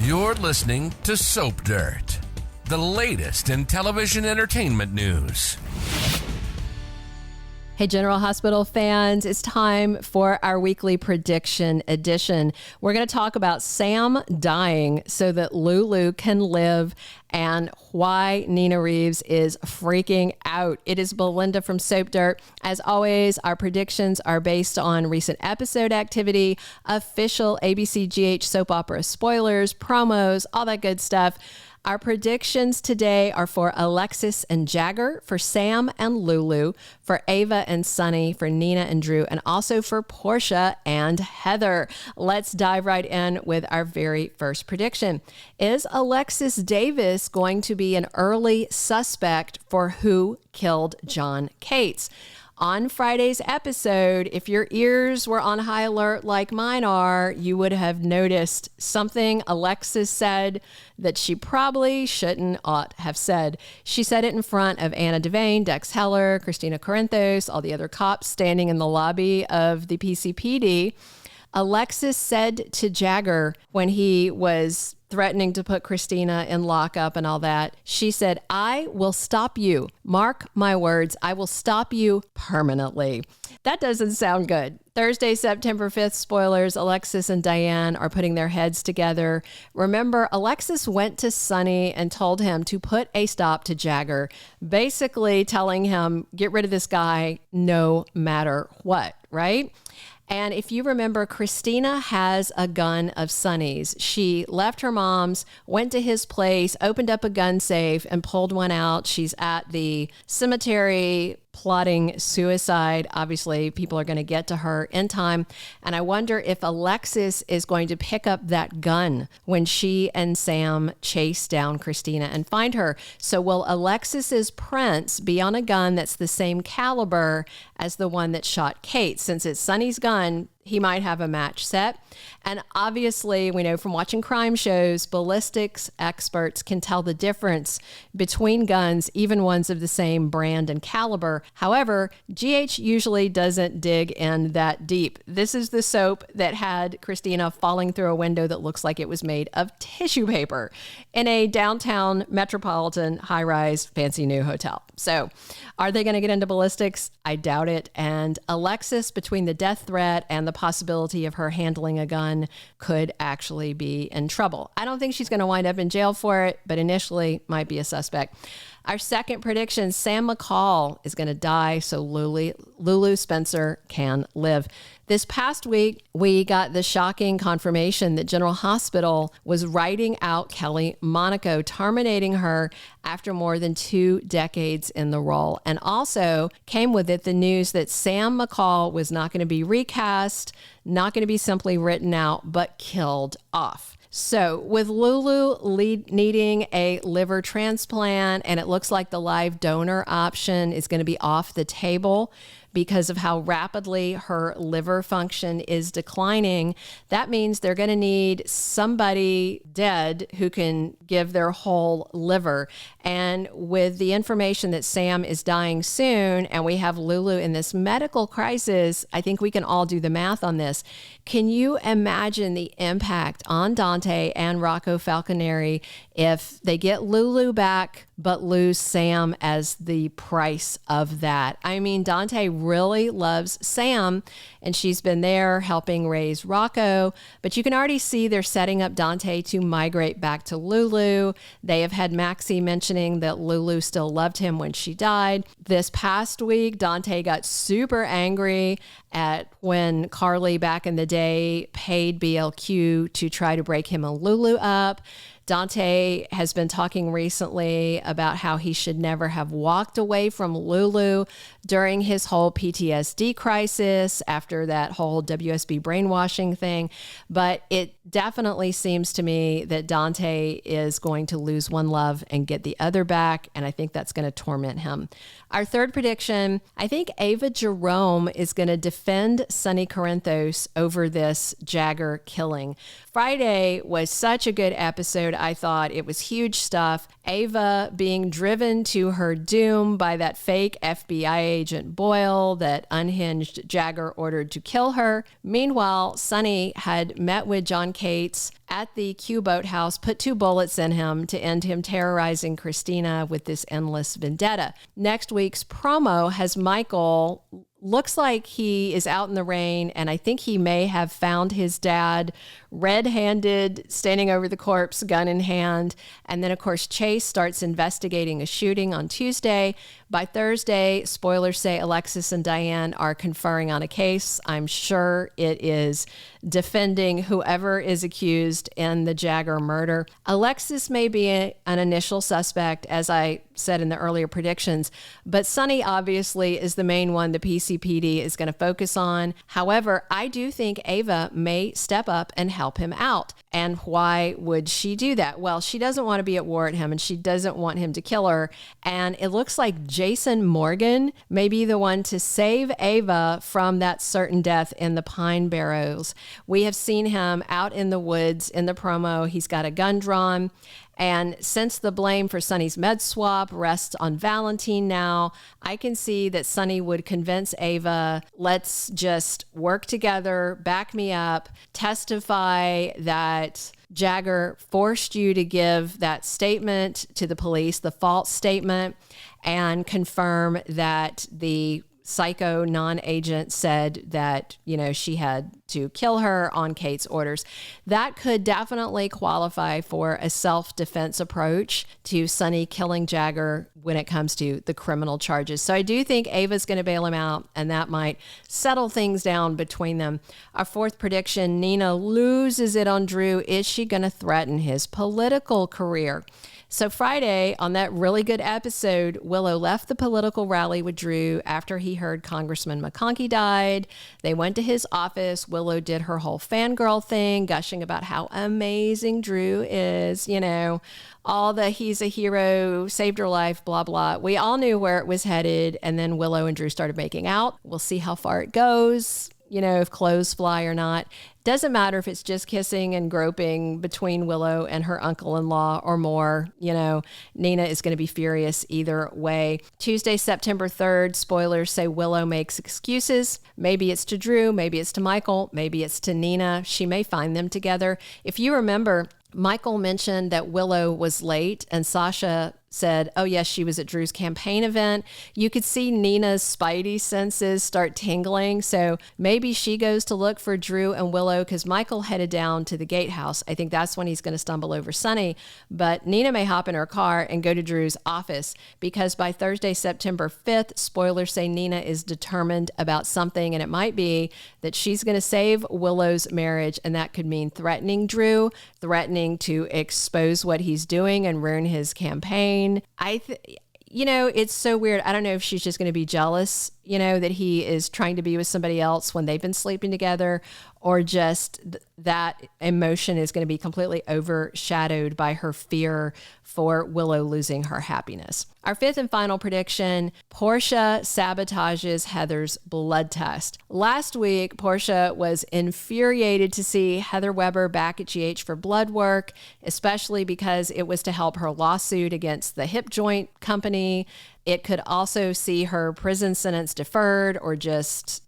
You're listening to Soap Dirt, the latest in television entertainment news. Hey, General Hospital fans, it's time for our weekly prediction edition. We're going to talk about Sam dying so that Lulu can live and why Nina Reeves is freaking out. It is Belinda from Soap Dirt. As always, our predictions are based on recent episode activity, official ABC/GH soap opera spoilers, promos, all that good stuff. Our predictions today are for Alexis and Jagger, for Sam and Lulu, for Ava and Sunny, for Nina and Drew, and also for Porsha and Heather. Let's dive right in with our very first prediction. Is Alexis Davis going to be an early suspect for who killed John Cates? On Friday's episode, if your ears were on high alert like mine are, you would have noticed something Alexis said that she probably ought have said. She said it in front of Anna Devane, Dex Heller, Kristina Corinthos, all the other cops standing in the lobby of the PCPD. Alexis said to Jagger when he was threatening to put Kristina in lockup and all that, she said, "I will stop you. Mark my words, I will stop you permanently." That doesn't sound good. Thursday, September 5th, spoilers, Alexis and Diane are putting their heads together. Remember, Alexis went to Sonny and told him to put a stop to Jagger, basically telling him, get rid of this guy no matter what, right? And if you remember, Kristina has a gun of Sonny's. She left her mom's, went to his place, opened up a gun safe, and pulled one out. She's at the cemetery plotting suicide. Obviously, people are going to get to her in time. And I wonder if Alexis is going to pick up that gun when she and Sam chase down Kristina and find her. So will Alexis's prints be on a gun that's the same caliber as the one that shot Kate? Since it's Sonny's gun, he might have a match set. And obviously, we know from watching crime shows, ballistics experts can tell the difference between guns, even ones of the same brand and caliber. However, GH usually doesn't dig in that deep. This is the soap that had Kristina falling through a window that looks like it was made of tissue paper in a downtown metropolitan high-rise fancy new hotel. So are they going to get into ballistics? I doubt it. And Alexis, between the death threat and the possibility of her handling a gun, could actually be in trouble. I don't think she's going to wind up in jail for it, but initially might be a suspect. Our second prediction, Sam McCall is going to die so Lulu Spencer can live. This past week, we got the shocking confirmation that General Hospital was writing out Kelly Monaco, terminating her after more than 2 decades in the role. And also came with it the news that Sam McCall was not going to be recast, not going to be simply written out, but killed off. So with Lulu needing a liver transplant, and it looks like the live donor option is going to be off the table because of how rapidly her liver function is declining, that means they're going to need somebody dead who can give their whole liver. And with the information that Sam is dying soon, and we have Lulu in this medical crisis, I think we can all do the math on this. Can you imagine the impact on Dante and Rocco Falconeri if they get Lulu back but lose Sam as the price of that? I mean, Dante really loves Sam, and she's been there helping raise Rocco, but you can already see they're setting up Dante to migrate back to Lulu. They have had Maxie mentioning that Lulu still loved him when she died. This past week, Dante got super angry at when Carly back in the day paid BLQ to try to break him and Lulu up. Dante has been talking recently about how he should never have walked away from Lulu during his whole PTSD crisis after that whole WSB brainwashing thing. But it definitely seems to me that Dante is going to lose one love and get the other back, and I think that's going to torment him. Our third prediction, I think Eva Jerome is going to defend Sonny Corinthos over this Jagger killing. Friday was such a good episode. I thought it was huge stuff. Ava being driven to her doom by that fake FBI agent Boyle that unhinged Jagger ordered to kill her. Meanwhile, Sunny had met with John Cates at the Q boathouse, put 2 bullets in him to end him terrorizing Kristina with this endless vendetta. Next week's promo has Michael, looks like he is out in the rain, and I think he may have found his dad red-handed, standing over the corpse, gun in hand. And then, of course, Chase starts investigating a shooting on Tuesday. By Thursday, spoilers say Alexis and Diane are conferring on a case. I'm sure it is defending whoever is accused in the Jagger murder. Alexis may be an initial suspect, as I said in the earlier predictions, but Sunny obviously is the main one the PCPD is going to focus on. However, I do think Ava may step up and help him out. And why would she do that? Well, she doesn't want to be at war at him, and she doesn't want him to kill her. And it looks like Jason Morgan may be the one to save Ava from that certain death in the pine barrels. We have seen him out in the woods in the promo. He's got a gun drawn. And since the blame for Sunny's med swap rests on Valentine now, I can see that Sunny would convince Ava, let's just work together, back me up, testify that Jagger forced you to give that statement to the police, the false statement, and confirm that the psycho non-agent said that, she had to kill her on Kate's orders. That could definitely qualify for a self-defense approach to Sunny killing Jagger when it comes to the criminal charges. So I do think Ava's going to bail him out, and that might settle things down between them. Our 4th prediction, Nina loses it on Drew. Is she going to threaten his political career? So Friday, on that really good episode, Willow left the political rally with Drew after he heard Congressman McConkey died. They went to his office. Willow did her whole fangirl thing, gushing about how amazing Drew is, all the he's a hero, saved her life, blah, blah. We all knew where it was headed, and then Willow and Drew started making out. We'll see how far it goes. If clothes fly or not. Doesn't matter if it's just kissing and groping between Willow and her uncle-in-law or more. Nina is going to be furious either way. Tuesday, September 3rd, spoilers say Willow makes excuses. Maybe it's to Drew, maybe it's to Michael, maybe it's to Nina. She may find them together. If you remember, Michael mentioned that Willow was late, and Sasha said, oh yes, she was at Drew's campaign event. You could see Nina's spidey senses start tingling. So maybe she goes to look for Drew and Willow because Michael headed down to the gatehouse. I think that's when he's going to stumble over Sunny. But Nina may hop in her car and go to Drew's office because by Thursday, September 5th, spoilers say Nina is determined about something, and it might be that she's going to save Willow's marriage, and that could mean threatening Drew, threatening to expose what he's doing and ruin his campaign. It's so weird. I don't know if she's just going to be jealous, that he is trying to be with somebody else when they've been sleeping together, or just that emotion is going to be completely overshadowed by her fear for Willow losing her happiness. Our 5th and final prediction, Porsha sabotages Heather's blood test. Last week, Porsha was infuriated to see Heather Weber back at GH for blood work, especially because it was to help her lawsuit against the hip joint company. It could also see her prison sentence deferred or just,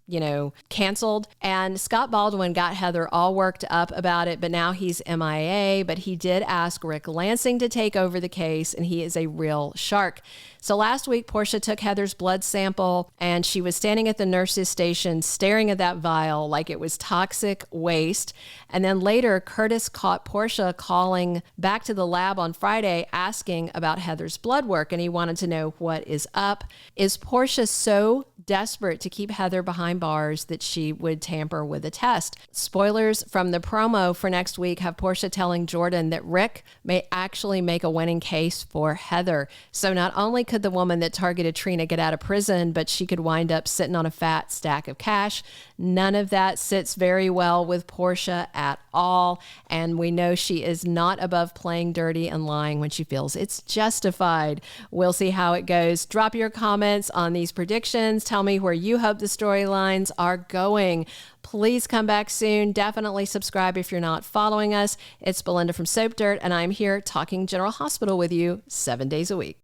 canceled. And Scott Baldwin got Heather all worked up about it, but now he's MIA. But he did ask Rick Lansing to take over the case, and he is a real shark. So last week, Porsha took Heather's blood sample, and she was standing at the nurse's station staring at that vial like it was toxic waste. And then later, Curtis caught Porsha calling back to the lab on Friday asking about Heather's blood work, and he wanted to know what is up. Is Porsha so desperate to keep Heather behind bars that she would tamper with a test? Spoilers from the promo for next week have Porsha telling Jordan that Rick may actually make a winning case for Heather. So not only could the woman that targeted Trina get out of prison, but she could wind up sitting on a fat stack of cash. None of that sits very well with Porsha at all. And we know she is not above playing dirty and lying when she feels it's justified. We'll see how it goes. Drop your comments on these predictions. Tell me where you hope the storylines are going. Please come back soon. Definitely subscribe if you're not following us. It's Belinda from Soap Dirt, and I'm here talking General Hospital with you 7 days a week.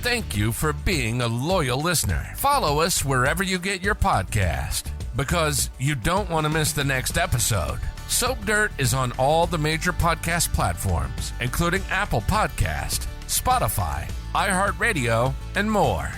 Thank you for being a loyal listener. Follow us wherever you get your podcast, because you don't want to miss the next episode. Soap Dirt is on all the major podcast platforms, including Apple Podcast, Spotify, iHeartRadio, and more.